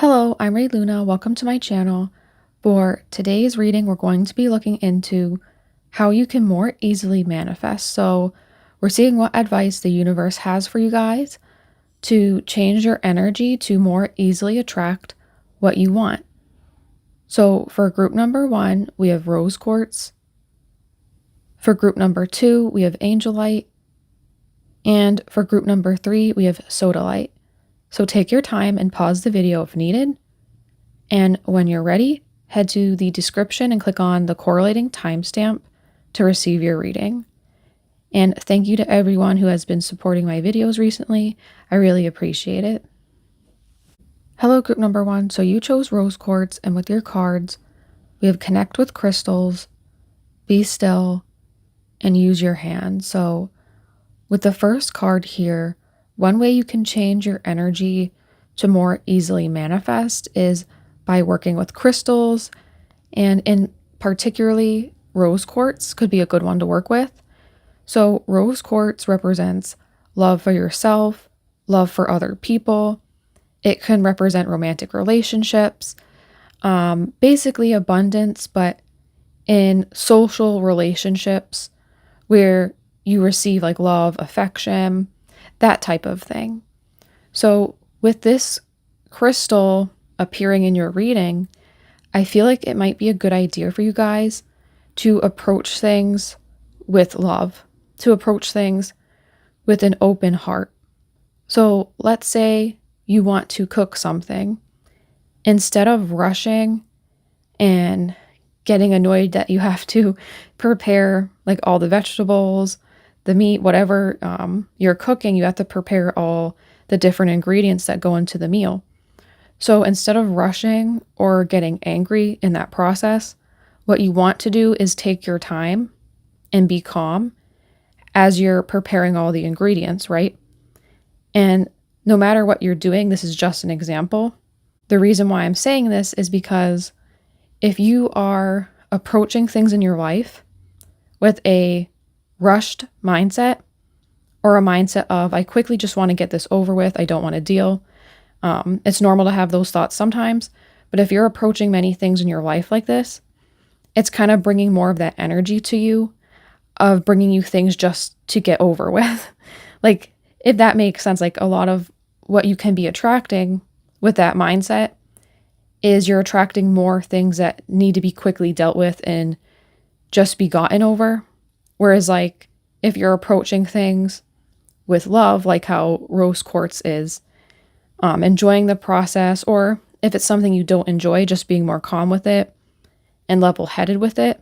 Hello, I'm Ray Luna. Welcome to my channel. For today's reading, we're going to be looking into how you can more easily manifest. So we're seeing what advice the universe has for you guys to change your energy to more easily attract what you want. So for group number 1, we have rose quartz. For group number 2, we have Angelite. And for group number 3, we have Sodalite. So take your time and pause the video if needed. And when you're ready, head to the description and click on the correlating timestamp to receive your reading. And thank you to everyone who has been supporting my videos recently. I really appreciate it. Hello, group number 1. So you chose rose quartz, and with your cards, we have connect with crystals, be still, and use your hand. So with the first card here, one way you can change your energy to more easily manifest is by working with crystals, and in particularly rose quartz could be a good one to work with. So rose quartz represents love for yourself, love for other people. It can represent romantic relationships, basically abundance, but in social relationships where you receive like love, affection, that type of thing. So with this crystal appearing in your reading, I feel like it might be a good idea for you guys to approach things with love, to approach things with an open heart. So let's say you want to cook something. Instead of rushing and getting annoyed that you have to prepare like all the vegetables, the meat, whatever you're cooking, you have to prepare all the different ingredients that go into the meal. So instead of rushing or getting angry in that process, what you want to do is take your time and be calm as you're preparing all the ingredients, right? And no matter what you're doing, this is just an example. The reason why I'm saying this is because if you are approaching things in your life with a rushed mindset, or a mindset of, I quickly just want to get this over with, I don't want to deal. It's normal to have those thoughts sometimes, but if you're approaching many things in your life like this, it's kind of bringing more of that energy to you, of bringing you things just to get over with. Like, if that makes sense, like a lot of what you can be attracting with that mindset is you're attracting more things that need to be quickly dealt with and just be gotten over. Whereas like if you're approaching things with love, like how rose quartz is, enjoying the process, or if it's something you don't enjoy, just being more calm with it and level-headed with it,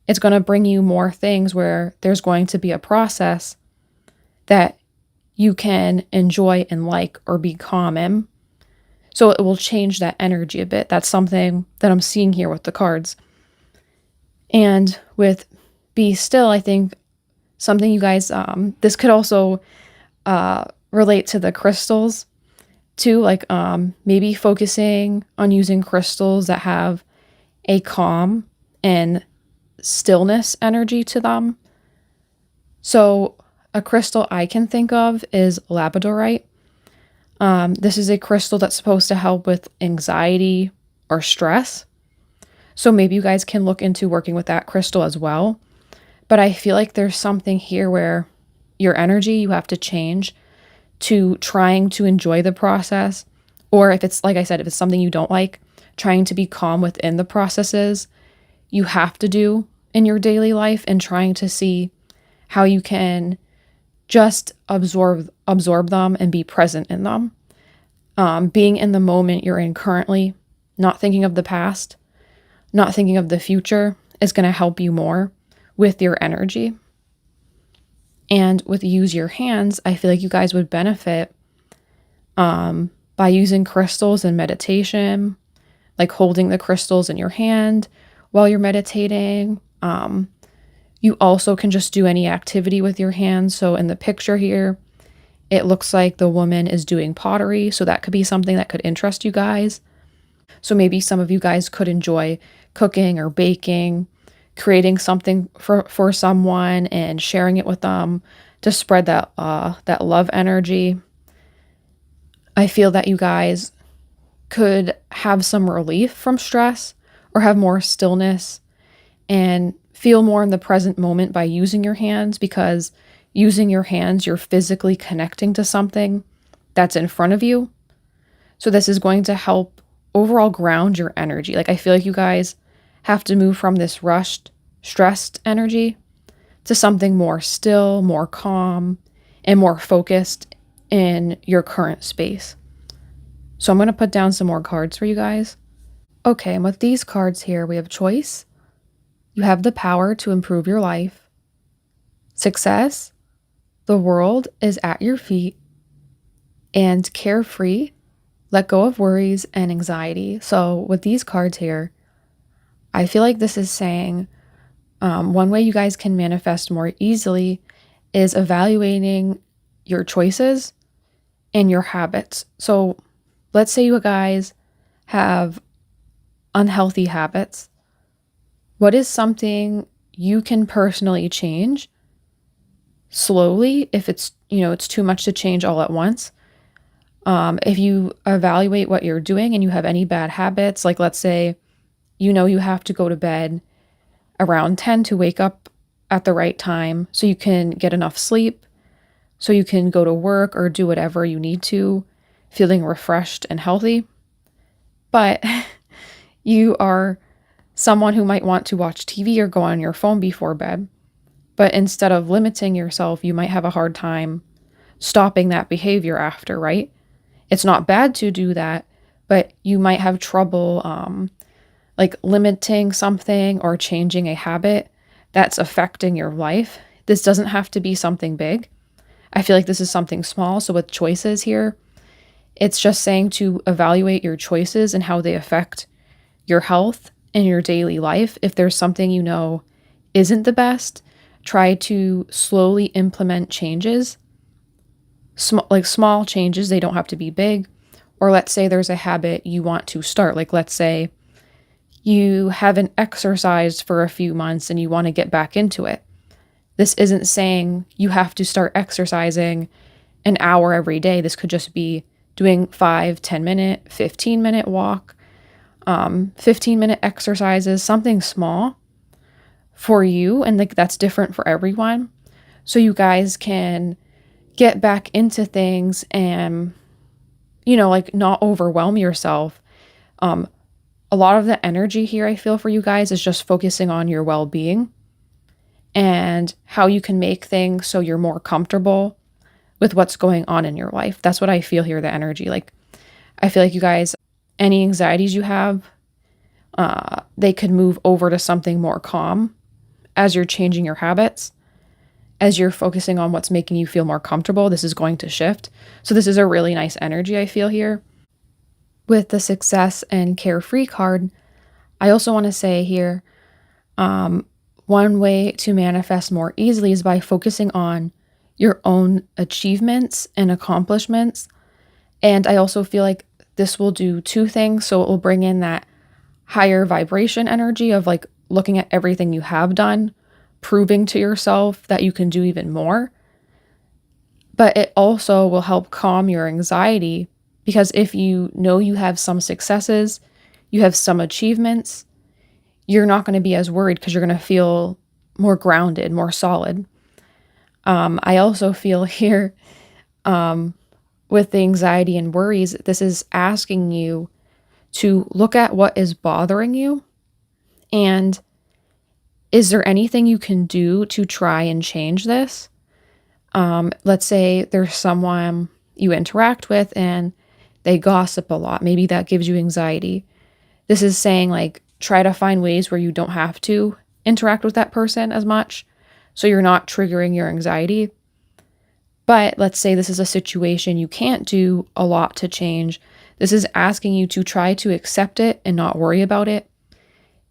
it's going to bring you more things where there's going to be a process that you can enjoy and like or be calm in. So it will change that energy a bit. That's something that I'm seeing here with the cards. And with be still, I think something you guys, this could also relate to the crystals too, like maybe focusing on using crystals that have a calm and stillness energy to them. So a crystal I can think of is labradorite. This is a crystal that's supposed to help with anxiety or stress. So maybe you guys can look into working with that crystal as well. But I feel like there's something here where your energy, you have to change to trying to enjoy the process. Or if it's, like I said, if it's something you don't like, trying to be calm within the processes you have to do in your daily life, and trying to see how you can just absorb them and be present in them. Being in the moment you're in currently, not thinking of the past, not thinking of the future, is going to help you more with your energy. And with use your hands, I feel like you guys would benefit by using crystals in meditation, like holding the crystals in your hand while you're meditating. You also can just do any activity with your hands. So in the picture here, it looks like the woman is doing pottery. So that could be something that could interest you guys. So maybe some of you guys could enjoy cooking or baking, creating something for someone and sharing it with them to spread that love energy. I feel that you guys could have some relief from stress or have more stillness and feel more in the present moment by using your hands, because using your hands, you're physically connecting to something that's in front of you. So this is going to help overall ground your energy. Like, I feel like you guys have to move from this rushed, stressed energy to something more still, more calm, and more focused in your current space. So I'm going to put down some more cards for you guys. Okay, and with these cards here, we have choice. You have the power to improve your life. Success. The world is at your feet. And carefree. Let go of worries and anxiety. So with these cards here, I feel like this is saying one way you guys can manifest more easily is evaluating your choices and your habits. So let's say you guys have unhealthy habits. What is something you can personally change slowly if it's too much to change all at once? If you evaluate what you're doing and you have any bad habits, like let's say you have to go to bed around 10 to wake up at the right time so you can get enough sleep, so you can go to work or do whatever you need to, feeling refreshed and healthy. But you are someone who might want to watch TV or go on your phone before bed. But instead of limiting yourself, you might have a hard time stopping that behavior after, right? It's not bad to do that, but you might have trouble like limiting something or changing a habit that's affecting your life. This doesn't have to be something big. I feel like this is something small. So with choices here, it's just saying to evaluate your choices and how they affect your health and your daily life. If there's something isn't the best, try to slowly implement changes. Small changes, they don't have to be big. Or let's say there's a habit you want to start. Like let's say you haven't exercised for a few months and you want to get back into it. This isn't saying you have to start exercising an hour every day. This could just be doing 5, 10-minute, 15-minute walk, 15-minute exercises, something small for you. And that's different for everyone. So you guys can get back into things and, not overwhelm yourself. A lot of the energy here I feel for you guys is just focusing on your well-being and how you can make things so you're more comfortable with what's going on in your life. That's what I feel here, the energy. Like, I feel like you guys, any anxieties you have, they could move over to something more calm as you're changing your habits, as you're focusing on what's making you feel more comfortable. This is going to shift. So this is a really nice energy I feel here. With the success and carefree card, I also want to say here, one way to manifest more easily is by focusing on your own achievements and accomplishments. And I also feel like this will do two things. So it will bring in that higher vibration energy of like looking at everything you have done, proving to yourself that you can do even more. But it also will help calm your anxiety, because if you have some successes, you have some achievements, you're not going to be as worried because you're going to feel more grounded, more solid. I also feel here with the anxiety and worries, this is asking you to look at what is bothering you, and is there anything you can do to try and change this? Let's say there's someone you interact with and they gossip a lot. Maybe that gives you anxiety. This is saying like, try to find ways where you don't have to interact with that person as much, so you're not triggering your anxiety. But let's say this is a situation you can't do a lot to change. This is asking you to try to accept it and not worry about it,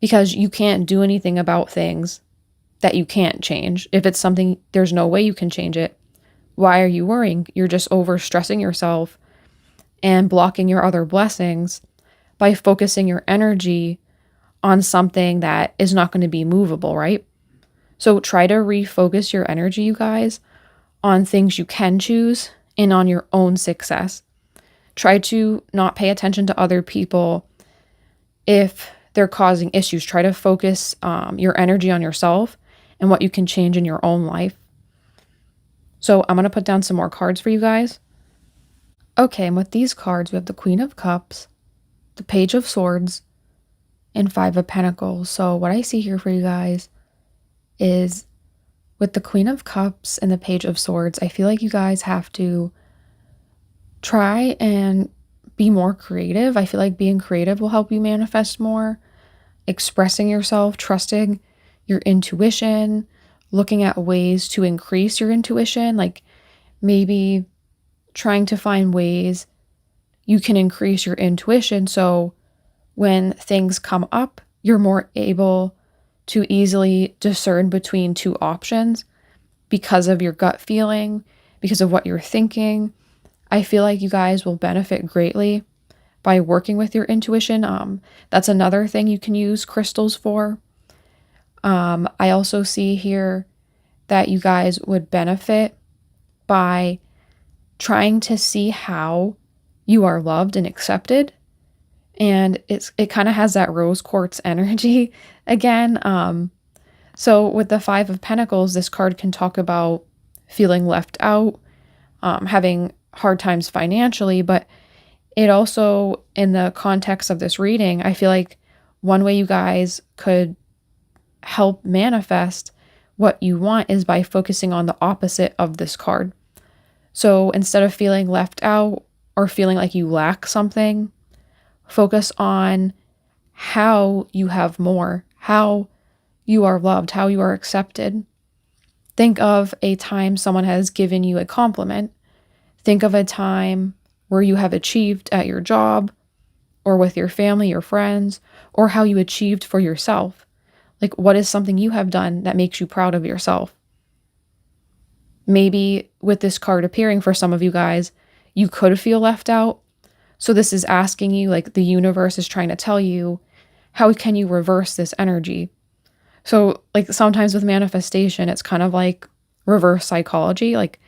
because you can't do anything about things that you can't change. If it's something there's no way you can change it, why are you worrying? You're just overstressing yourself and blocking your other blessings by focusing your energy on something that is not going to be movable, right? So try to refocus your energy, you guys, on things you can choose and on your own success. Try to not pay attention to other people if they're causing issues. Try to focus your energy on yourself and what you can change in your own life. So I'm going to put down some more cards for you guys. Okay, and with these cards, we have the Queen of Cups, the Page of Swords, and Five of Pentacles. So what I see here for you guys is with the Queen of Cups and the Page of Swords, I feel like you guys have to try and be more creative. I feel like being creative will help you manifest more, expressing yourself, trusting your intuition, looking at ways to increase your intuition, like maybe trying to find ways you can increase your intuition so when things come up, you're more able to easily discern between two options because of your gut feeling, because of what you're thinking. I feel like you guys will benefit greatly by working with your intuition. That's another thing you can use crystals for. I also see here that you guys would benefit by trying to see how you are loved and accepted. And it kind of has that rose quartz energy again. So with the Five of Pentacles, this card can talk about feeling left out, having hard times financially, but it also, in the context of this reading, I feel like one way you guys could help manifest what you want is by focusing on the opposite of this card. So instead of feeling left out or feeling like you lack something, focus on how you have more, how you are loved, how you are accepted. Think of a time someone has given you a compliment. Think of a time where you have achieved at your job or with your family, your friends, or how you achieved for yourself. Like, what is something you have done that makes you proud of yourself? Maybe with this card appearing for some of you guys, you could feel left out. So this is asking you, like the universe is trying to tell you, how can you reverse this energy? So like sometimes with manifestation, it's kind of like reverse psychology. Like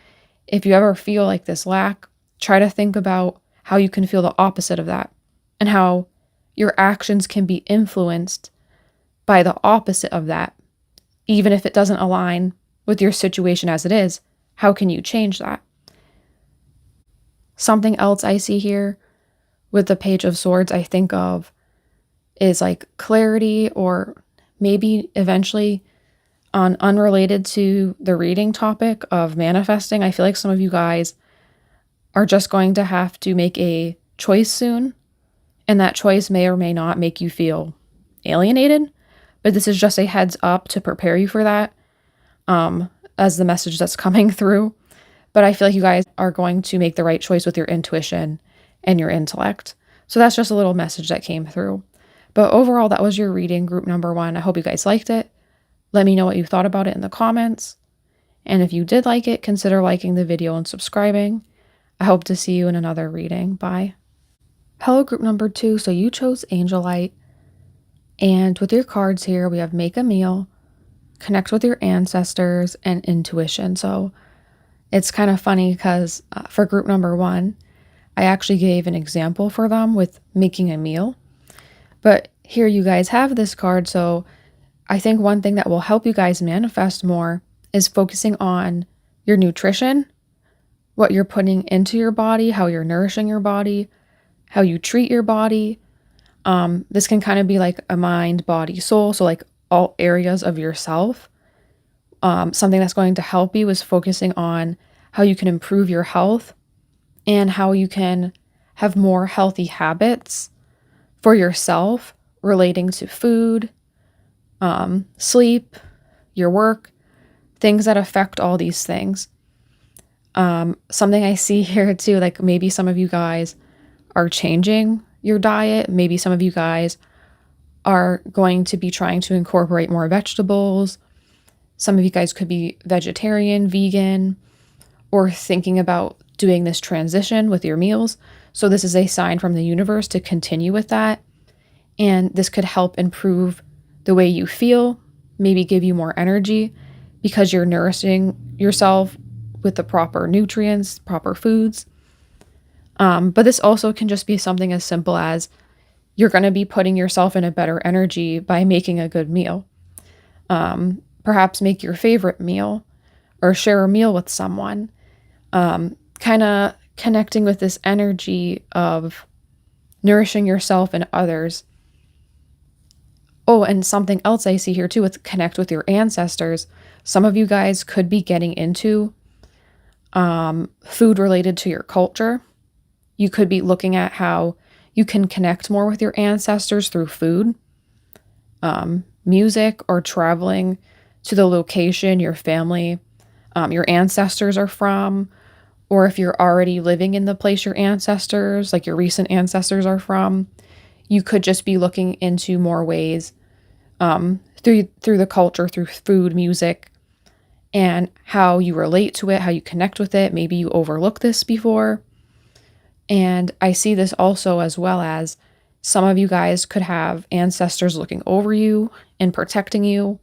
if you ever feel like this lack, try to think about how you can feel the opposite of that and how your actions can be influenced by the opposite of that. Even if it doesn't align with your situation as it is, how can you change that? Something else I see here with the Page of Swords I think of is like clarity, or maybe eventually unrelated to the reading topic of manifesting. I feel like some of you guys are just going to have to make a choice soon, and that choice may or may not make you feel alienated, but this is just a heads up to prepare you for that, as the message that's coming through. But I feel like you guys are going to make the right choice with your intuition and your intellect. So that's just a little message that came through. But overall, that was your reading, group number 1. I hope you guys liked it. Let me know what you thought about it in the comments. And if you did like it, consider liking the video and subscribing. I hope to see you in another reading. Bye. Hello, group number 2. So you chose Angelite. And with your cards here, we have Make a Meal, Connect with Your Ancestors, and Intuition. So it's kind of funny because for group number 1, I actually gave an example for them with making a meal. But here you guys have this card. So I think one thing that will help you guys manifest more is focusing on your nutrition, what you're putting into your body, how you're nourishing your body, how you treat your body. This can kind of be like a mind, body, soul. So like all areas of yourself. Something that's going to help you is focusing on how you can improve your health and how you can have more healthy habits for yourself relating to food, sleep, your work, things that affect all these things. Something I see here too, like maybe some of you guys are changing your diet. Maybe some of you guys are going to be trying to incorporate more vegetables. Some of you guys could be vegetarian, vegan, or thinking about doing this transition with your meals. So this is a sign from the universe to continue with that. And this could help improve the way you feel, maybe give you more energy because you're nourishing yourself with the proper nutrients, proper foods. But this also can just be something as simple as you're going to be putting yourself in a better energy by making a good meal. Perhaps make your favorite meal or share a meal with someone. Kind of connecting with this energy of nourishing yourself and others. Oh, and something else I see here too with connect with your ancestors. Some of you guys could be getting into food related to your culture. You could be looking at how you can connect more with your ancestors through food, music, or traveling to the location your family, your ancestors are from, or if you're already living in the place your ancestors, like your recent ancestors are from, you could just be looking into more ways through the culture, through food, music, and how you relate to it, how you connect with it. Maybe you overlooked this before. And I see this also as well as some of you guys could have ancestors looking over you and protecting you,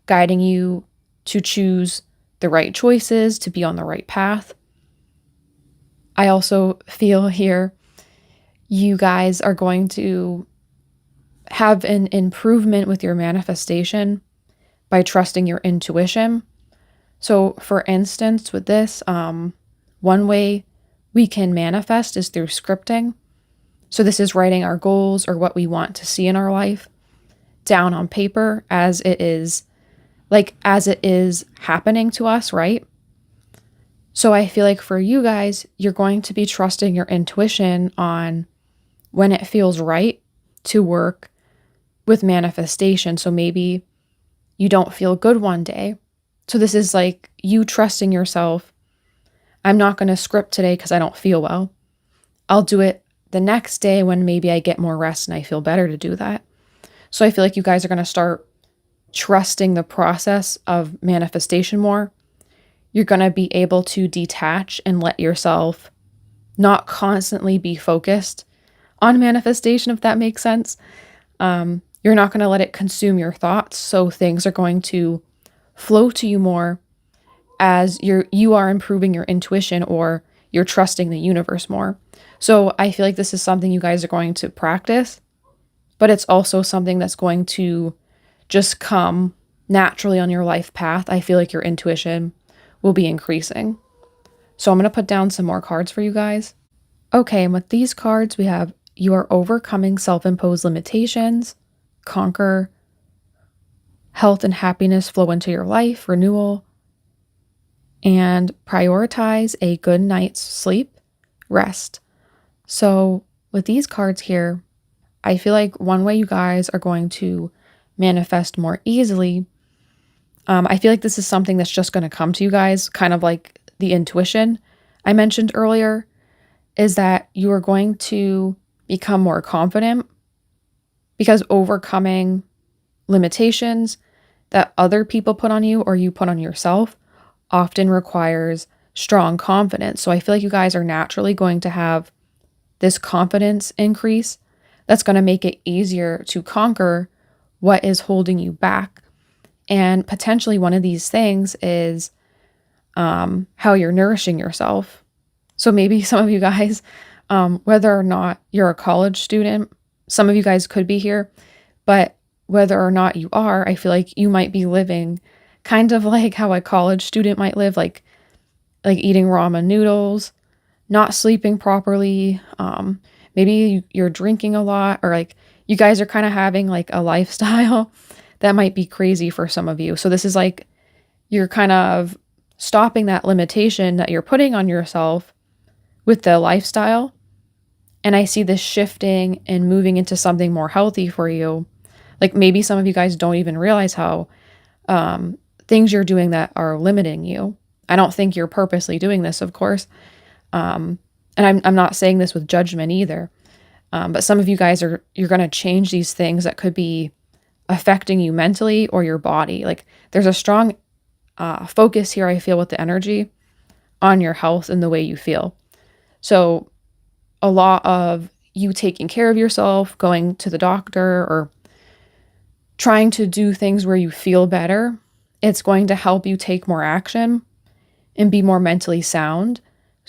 guiding you to choose the right choices, to be on the right path. I also feel here you guys are going to have an improvement with your manifestation by trusting your intuition. So for instance, with this, one way we can manifest is through scripting. So this is writing our goals or what we want to see in our life down on paper as it is happening to us, right? So I feel like for you guys, you're going to be trusting your intuition on when it feels right to work with manifestation. So maybe you don't feel good one day. So this is like you trusting yourself. I'm not going to script today because I don't feel well. I'll do it the next day when maybe I get more rest and I feel better to do that. So I feel like you guys are going to start trusting the process of manifestation more. You're going to be able to detach and let yourself not constantly be focused on manifestation, if that makes sense. You're not going to let it consume your thoughts. So things are going to flow to you more as you are improving your intuition or you're trusting the universe more. So I feel like this is something you guys are going to practice, but it's also something that's going to just come naturally on your life path. I feel like your intuition will be increasing. So I'm going to put down some more cards for you guys. Okay, and with these cards, we have you are overcoming self-imposed limitations, conquer, health and happiness flow into your life, renewal, and prioritize a good night's sleep, rest. So with these cards here, I feel like one way you guys are going to manifest more easily, I feel like this is something that's just going to come to you guys, kind of like the intuition I mentioned earlier, is that you are going to become more confident because overcoming limitations that other people put on you or you put on yourself often requires strong confidence. So I feel like you guys are naturally going to have this confidence increase that's going to make it easier to conquer what is holding you back. And potentially one of these things is how you're nourishing yourself. So maybe some of you guys, whether or not you're a college student, some of you guys could be here, but whether or not you are, I feel like you might be living kind of like how a college student might live, like eating ramen noodles, not sleeping properly. Maybe you're drinking a lot, or like you guys are kind of having like a lifestyle that might be crazy for some of you. So this is like you're kind of stopping that limitation that you're putting on yourself with the lifestyle. And I see this shifting and moving into something more healthy for you. Like maybe some of you guys don't even realize how things you're doing that are limiting you. I don't think you're purposely doing this, of course. And I'm not saying this with judgment either. But some of you guys you're going to change these things that could be affecting you mentally or your body. Like there's a strong focus here, I feel, with the energy on your health and the way you feel. So a lot of you taking care of yourself, going to the doctor, or trying to do things where you feel better, it's going to help you take more action and be more mentally sound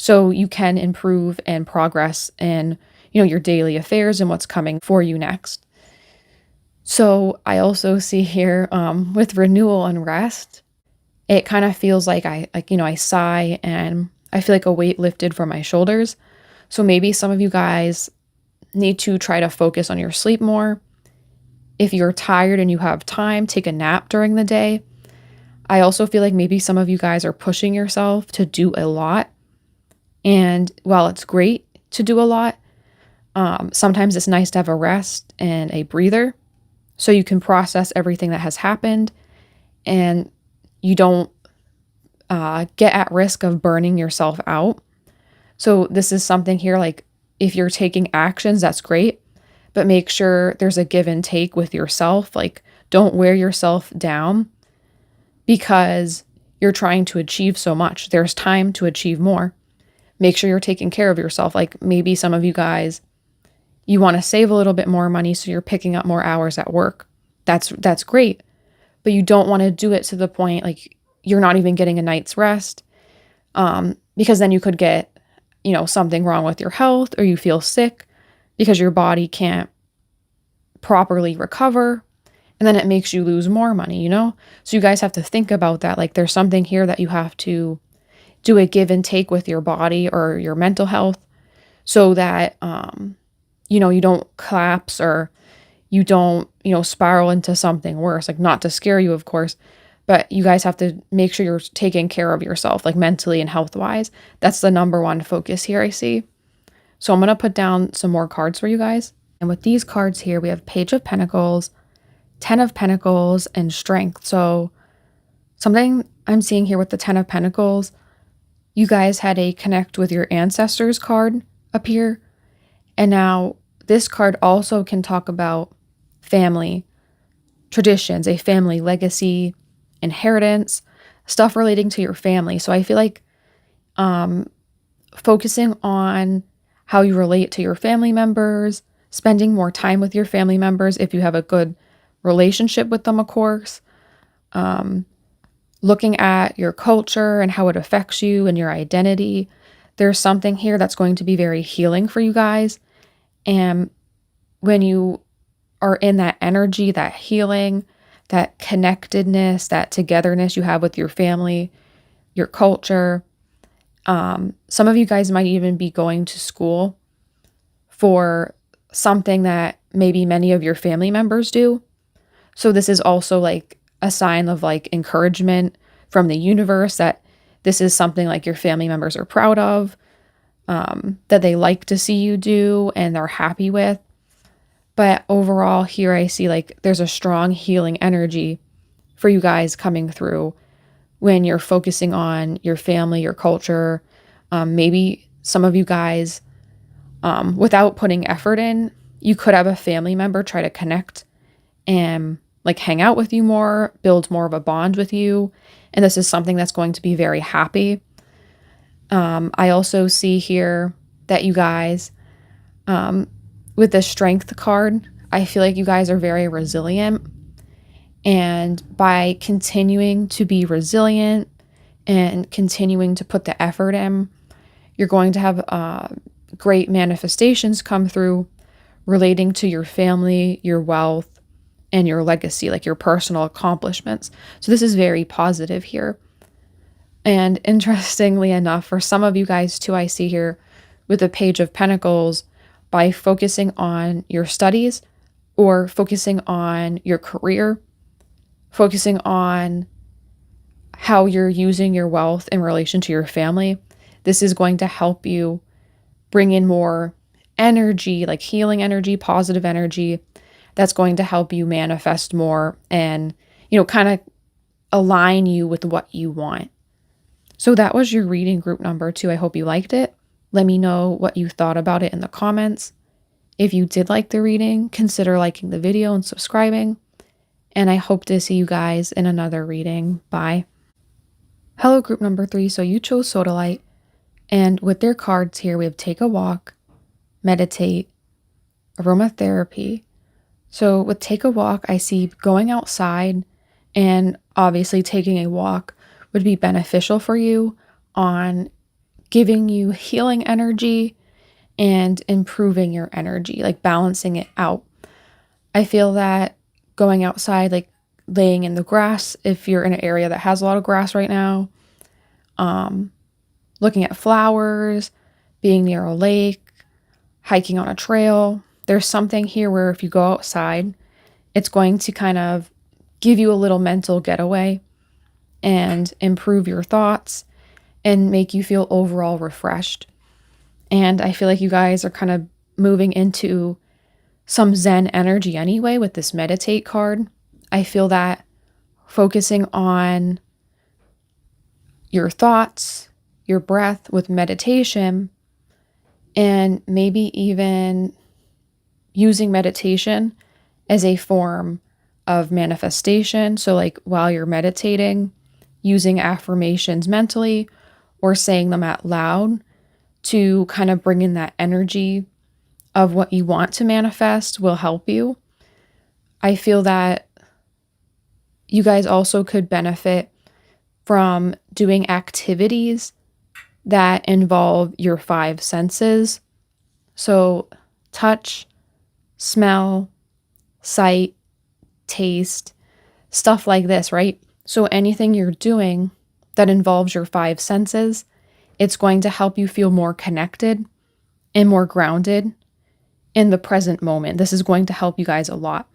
so you can improve and progress in, your daily affairs and what's coming for you next. So I also see here with renewal and rest, it kind of feels like I sigh and I feel like a weight lifted from my shoulders. So maybe some of you guys need to try to focus on your sleep more. If you're tired and you have time, take a nap during the day. I also feel like maybe some of you guys are pushing yourself to do a lot. And while it's great to do a lot, sometimes it's nice to have a rest and a breather so you can process everything that has happened and you don't get at risk of burning yourself out. So this is something here, like if you're taking actions, that's great, but make sure there's a give and take with yourself. Like don't wear yourself down because you're trying to achieve so much. There's time to achieve more. Make sure you're taking care of yourself. Like maybe some of you guys, you want to save a little bit more money, so you're picking up more hours at work. That's great, but you don't want to do it to the point like you're not even getting a night's rest, because then you could get, something wrong with your health, or you feel sick because your body can't properly recover, and then it makes you lose more money. So you guys have to think about that. Like there's something here that you have to do a give and take with your body or your mental health so that you don't collapse or you don't, spiral into something worse. Like not to scare you, of course, but you guys have to make sure you're taking care of yourself, like mentally and health-wise. That's the number one focus here, I see. So I'm going to put down some more cards for you guys. And with these cards here, we have Page of Pentacles, 10 of Pentacles, and Strength. So something I'm seeing here with the 10 of Pentacles, you guys had a connect with your ancestors card appear. And now this card also can talk about family traditions, a family legacy, inheritance, stuff relating to your family. So I feel like focusing on how you relate to your family members, spending more time with your family members if you have a good relationship with them, of course, looking at your culture and how it affects you and your identity. There's something here that's going to be very healing for you guys. And when you are in that energy, that healing, that connectedness, that togetherness you have with your family, your culture, some of you guys might even be going to school for something that maybe many of your family members do. So this is also like a sign of like encouragement from the universe that this is something like your family members are proud of, that they like to see you do and they're happy with. But overall here I see like there's a strong healing energy for you guys coming through when you're focusing on your family, your culture. Maybe some of you guys, without putting effort in, you could have a family member try to connect and like hang out with you more, build more of a bond with you. And this is something that's going to be very happy. I also see here that you guys, with the Strength card, I feel like you guys are very resilient. And by continuing to be resilient and continuing to put the effort in, you're going to have great manifestations come through relating to your family, your wealth, and your legacy, like your personal accomplishments. So this is very positive here. And interestingly enough, for some of you guys too, I see here with the Page of Pentacles, by focusing on your studies or focusing on your career, focusing on how you're using your wealth in relation to your family, this is going to help you bring in more energy, like healing energy, positive energy, that's going to help you manifest more and, kind of align you with what you want. So that was your reading group number 2. I hope you liked it. Let me know what you thought about it in the comments. If you did like the reading, consider liking the video and subscribing. And I hope to see you guys in another reading. Bye. Hello, group number 3. So you chose Sodalite. And with their cards here, we have Take a Walk, Meditate, Aromatherapy. So with Take a Walk, I see going outside, and obviously taking a walk would be beneficial for you on giving you healing energy and improving your energy, like balancing it out. I feel that going outside, like laying in the grass, if you're in an area that has a lot of grass right now, looking at flowers, being near a lake, hiking on a trail. There's something here where if you go outside, it's going to kind of give you a little mental getaway and improve your thoughts and make you feel overall refreshed. And I feel like you guys are kind of moving into some Zen energy anyway with this meditate card. I feel that focusing on your thoughts, your breath with meditation, and maybe even using meditation as a form of manifestation. So like while you're meditating, using affirmations mentally or saying them out loud to kind of bring in that energy of what you want to manifest will help you. I feel that you guys also could benefit from doing activities that involve your 5 senses. So touch, smell, sight, taste, stuff like this, right? So anything you're doing that involves your 5 senses, it's going to help you feel more connected and more grounded in the present moment. This is going to help you guys a lot.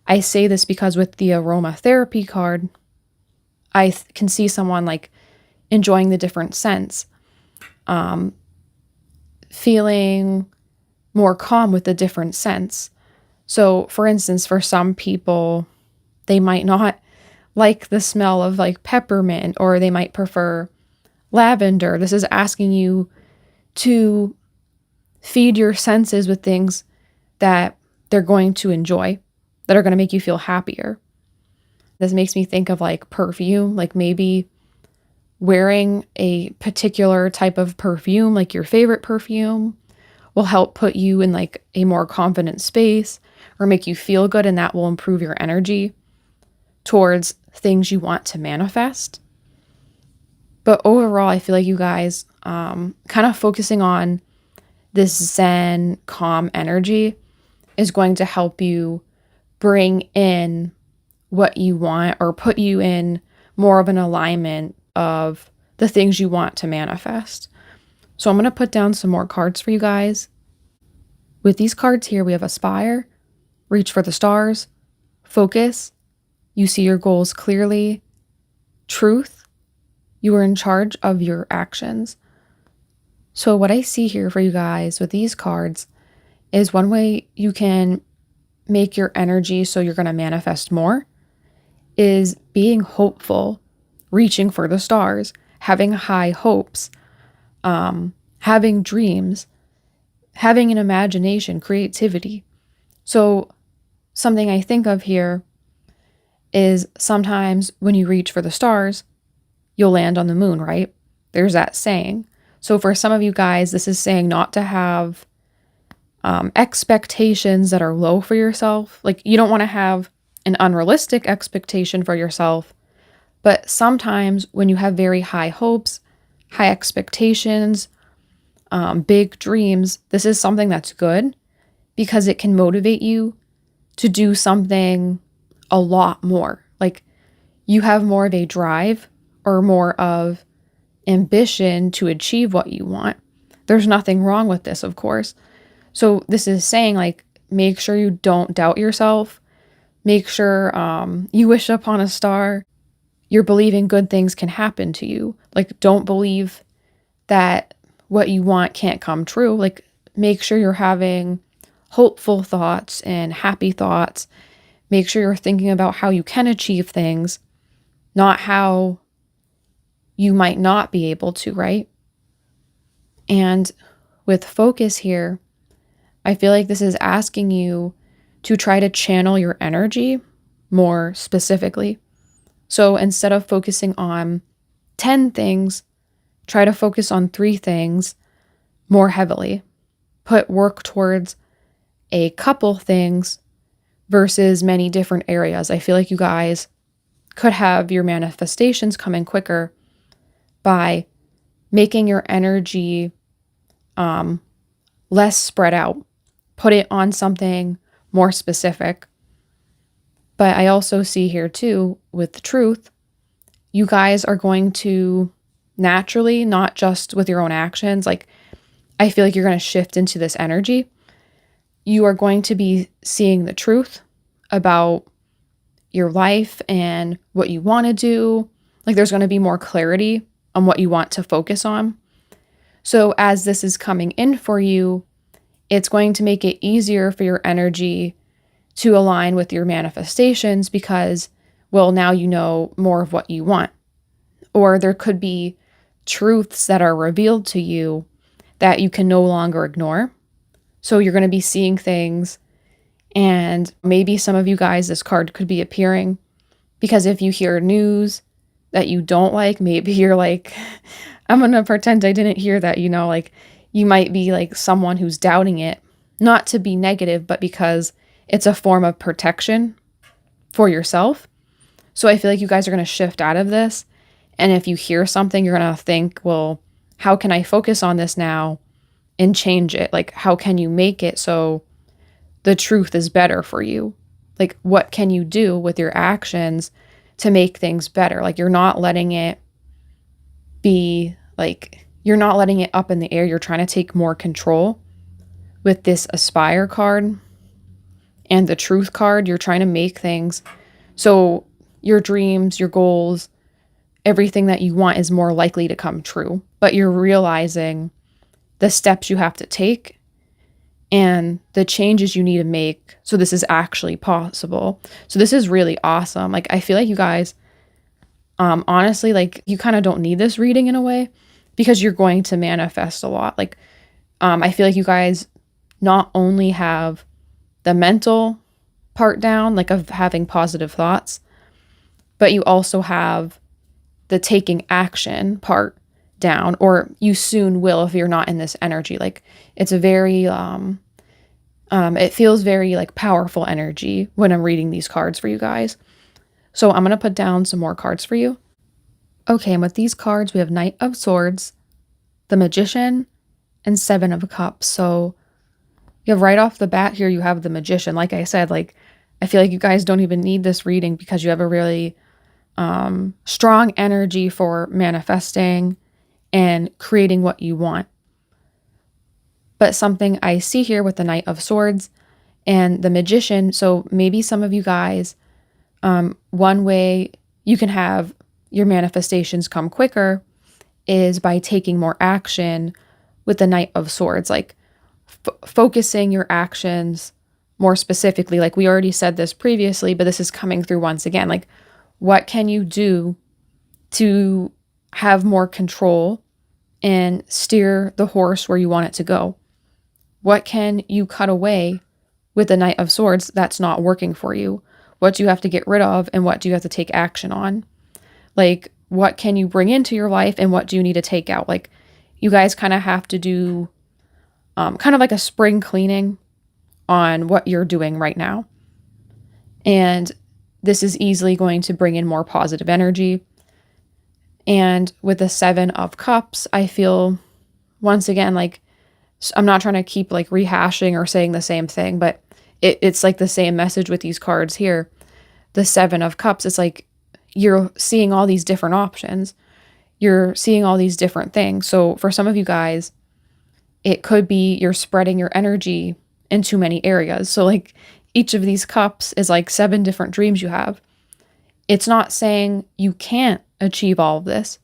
I say this because with the aromatherapy card, I can see someone like enjoying the different scents, feeling more calm with the different scents. So for instance, for some people, they might not like the smell of like peppermint, or they might prefer lavender. This is asking you to feed your senses with things that they're going to enjoy, that are going to make you feel happier. This makes me think of like perfume, like maybe wearing a particular type of perfume, like your favorite perfume, will help put you in like a more confident space or make you feel good, and that will improve your energy towards things you want to manifest. But overall, I feel like you guys kind of focusing on this Zen, calm energy is going to help you bring in what you want or put you in more of an alignment of the things you want to manifest. So I'm going to put down some more cards for you guys. With these cards here, we have Aspire, Reach for the Stars, Focus, You See Your Goals Clearly, Truth, You are in charge of your actions. So what I see here for you guys with these cards is one way you can make your energy so you're going to manifest more is being hopeful, reaching for the stars, having high hopes, having dreams, having an imagination, creativity. So something I think of here is sometimes when you reach for the stars, you'll land on the moon, right? There's that saying. So for some of you guys, this is saying not to have expectations that are low for yourself. Like you don't want to have an unrealistic expectation for yourself, but sometimes when you have very high hopes, high expectations, big dreams, this is something that's good because it can motivate you to do something a lot more. Like you have more of a drive or more of ambition to achieve what you want. There's nothing wrong with this, of course. So this is saying like, make sure you don't doubt yourself. Make sure you wish upon a star. You're believing good things can happen to you. Like, don't believe that what you want can't come true. Like, make sure you're having hopeful thoughts and happy thoughts. Make sure you're thinking about how you can achieve things, not how you might not be able to, right? And with focus here, I feel like this is asking you to try to channel your energy more specifically. So instead of focusing on 10 things, try to focus on 3 things more heavily. Put work towards a couple things versus many different areas. I feel like you guys could have your manifestations come in quicker by making your energy less spread out. Put it on something more specific. But I also see here too, with the truth, you guys are going to naturally, not just with your own actions, like I feel like you're going to shift into this energy. You are going to be seeing the truth about your life and what you want to do. Like there's going to be more clarity on what you want to focus on. So as this is coming in for you, it's going to make it easier for your energy to align with your manifestations because, well, now you know more of what you want. Or there could be truths that are revealed to you that you can no longer ignore. So you're going to be seeing things, and maybe some of you guys, this card could be appearing because if you hear news that you don't like, maybe you're like, I'm going to pretend I didn't hear that, like you might be like someone who's doubting it, not to be negative, but because it's a form of protection for yourself. So I feel like you guys are going to shift out of this. And if you hear something, you're going to think, well, how can I focus on this now and change it? Like, how can you make it so the truth is better for you? Like, what can you do with your actions to make things better? Like, you're not letting it be like, you're not letting it up in the air. You're trying to take more control with this Aspire card and the Truth card. You're trying to make things so your dreams, your goals, everything that you want is more likely to come true. But you're realizing the steps you have to take and the changes you need to make so this is actually possible. So this is really awesome. Like, I feel like you guys, honestly, like you kind of don't need this reading in a way because you're going to manifest a lot. Like, I feel like you guys not only have the mental part down, like of having positive thoughts, but you also have the taking action part down, or you soon will if you're not in this energy. Like it's a very, it feels very like powerful energy when I'm reading these cards for you guys. So I'm going to put down some more cards for you. Okay, and with these cards, we have Knight of Swords, the Magician, and Seven of Cups. So you have right off the bat here, you have the Magician. Like I said, like I feel like you guys don't even need this reading because you have a really strong energy for manifesting and creating what you want. But something I see here with the Knight of Swords and the Magician, so maybe some of you guys, one way you can have your manifestations come quicker is by taking more action with the Knight of Swords, like focusing your actions more specifically. Like we already said this previously, but this is coming through once again. Like, what can you do to have more control and steer the horse where you want it to go? What can you cut away with the Knight of Swords that's not working for you? What do you have to get rid of and what do you have to take action on? Like, what can you bring into your life and what do you need to take out? Like, you guys kind of have to do kind of like a spring cleaning on what you're doing right now. And this is easily going to bring in more positive energy. And with the Seven of Cups, I feel, once again, like, I'm not trying to keep like rehashing or saying the same thing, but it's like the same message with these cards here. The Seven of Cups, it's like you're seeing all these different options. You're seeing all these different things. So for some of you guys, it could be you're spreading your energy in too many areas. So like each of these cups is like 7 different dreams you have. It's not saying you can't achieve all of this.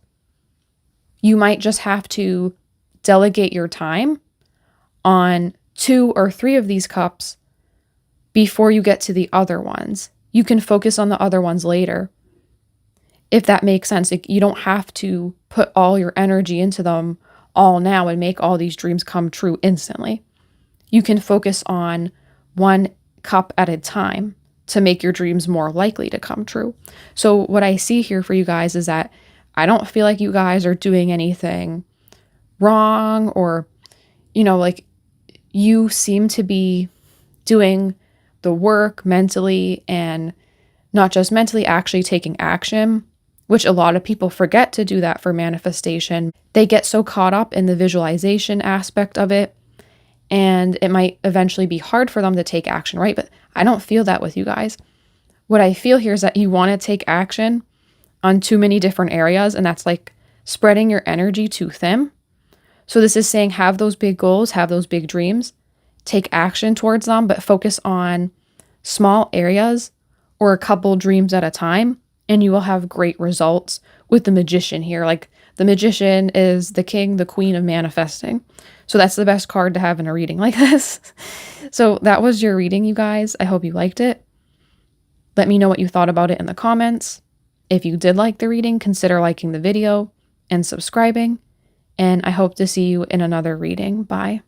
You might just have to delegate your time on 2 or 3 of these cups before you get to the other ones. You can focus on the other ones later, if that makes sense. Like, you don't have to put all your energy into them all now and make all these dreams come true instantly. You can focus on one cup at a time to make your dreams more likely to come true. So what I see here for you guys is that I don't feel like you guys are doing anything wrong, or, like you seem to be doing the work mentally, and not just mentally, actually taking action which a lot of people forget to do that for manifestation. They get so caught up in the visualization aspect of it, and it might eventually be hard for them to take action, right? But I don't feel that with you guys. What I feel here is that you want to take action on too many different areas, and that's like spreading your energy too thin. So this is saying have those big goals, have those big dreams, take action towards them, but focus on small areas or a couple dreams at a time, and you will have great results with the magician here. Like the magician is the king, the queen of manifesting. So that's the best card to have in a reading like this. So that was your reading, you guys. I hope you liked it. Let me know what you thought about it in the comments. If you did like the reading, consider liking the video and subscribing. And I hope to see you in another reading. Bye.